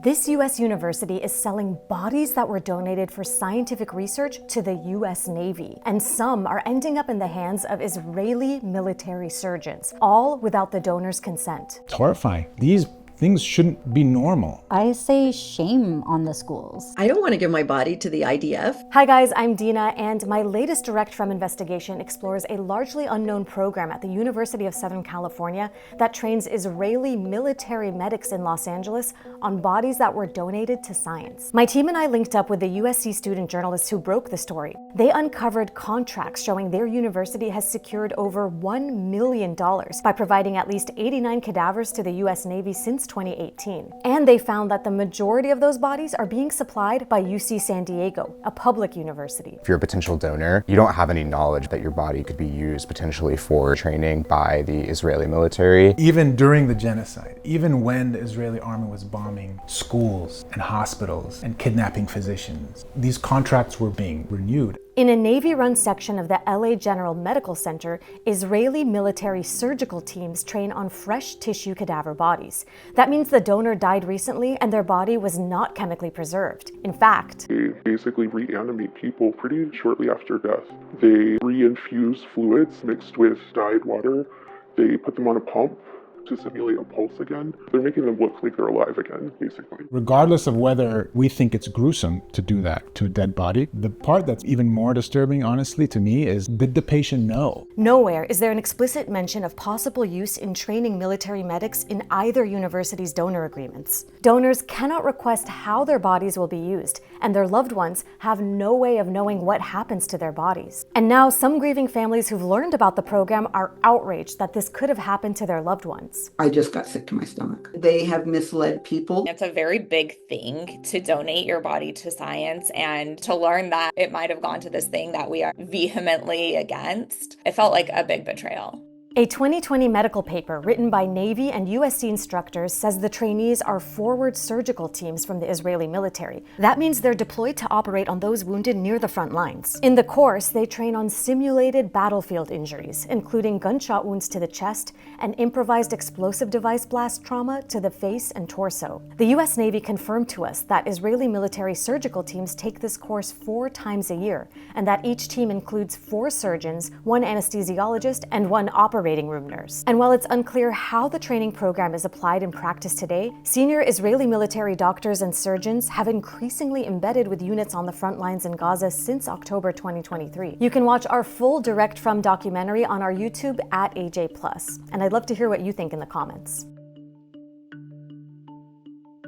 This US university is selling bodies that were donated for scientific research to the US Navy, and some are ending up in the hands of Israeli military surgeons, all without the donor's consent. It's horrifying. These things shouldn't be normal. I say shame on the schools. I don't want to give my body to the IDF. Hi guys, I'm Dina, and my latest Direct From investigation explores a largely unknown program at the University of Southern California that trains Israeli military medics in Los Angeles on bodies that were donated to science. My team and I linked up with the USC student journalists who broke the story. They uncovered contracts showing their university has secured over $1 million by providing at least 89 cadavers to the US Navy since 2018. And they found that the majority of those bodies are being supplied by UC San Diego, a public university. If you're a potential donor, you don't have any knowledge that your body could be used potentially for training by the Israeli military. Even during the genocide, even when the Israeli army was bombing schools and hospitals and kidnapping physicians, these contracts were being renewed. In a Navy-run section of the LA General Medical Center, Israeli military surgical teams train on fresh tissue cadaver bodies. That means the donor died recently and their body was not chemically preserved. In fact, they basically reanimate people pretty shortly after death. They reinfuse fluids mixed with dyed water. They put them on a pump to simulate a pulse again. They're making them look like they're alive again, basically. Regardless of whether we think it's gruesome to do that to a dead body, the part that's even more disturbing, honestly, to me is, did the patient know? Nowhere is there an explicit mention of possible use in training military medics in either university's donor agreements. Donors cannot request how their bodies will be used, and their loved ones have no way of knowing what happens to their bodies. And now some grieving families who've learned about the program are outraged that this could have happened to their loved ones. I just got sick to my stomach. They have misled people. It's a very big thing to donate your body to science, and to learn that it might have gone to this thing that we are vehemently against, it felt like a big betrayal. A 2020 medical paper written by Navy and USC instructors says the trainees are forward surgical teams from the Israeli military. That means they're deployed to operate on those wounded near the front lines. In the course, they train on simulated battlefield injuries, including gunshot wounds to the chest and improvised explosive device blast trauma to the face and torso. The US Navy confirmed to us that Israeli military surgical teams take this course 4 times a year, and that each team includes 4 surgeons, 1 anesthesiologist, and 1 operating room nurse. And while it's unclear how the training program is applied in practice today, senior Israeli military doctors and surgeons have increasingly embedded with units on the front lines in Gaza since October 2023. You can watch our full Direct From documentary on our YouTube at AJ+, and I'd love to hear what you think in the comments.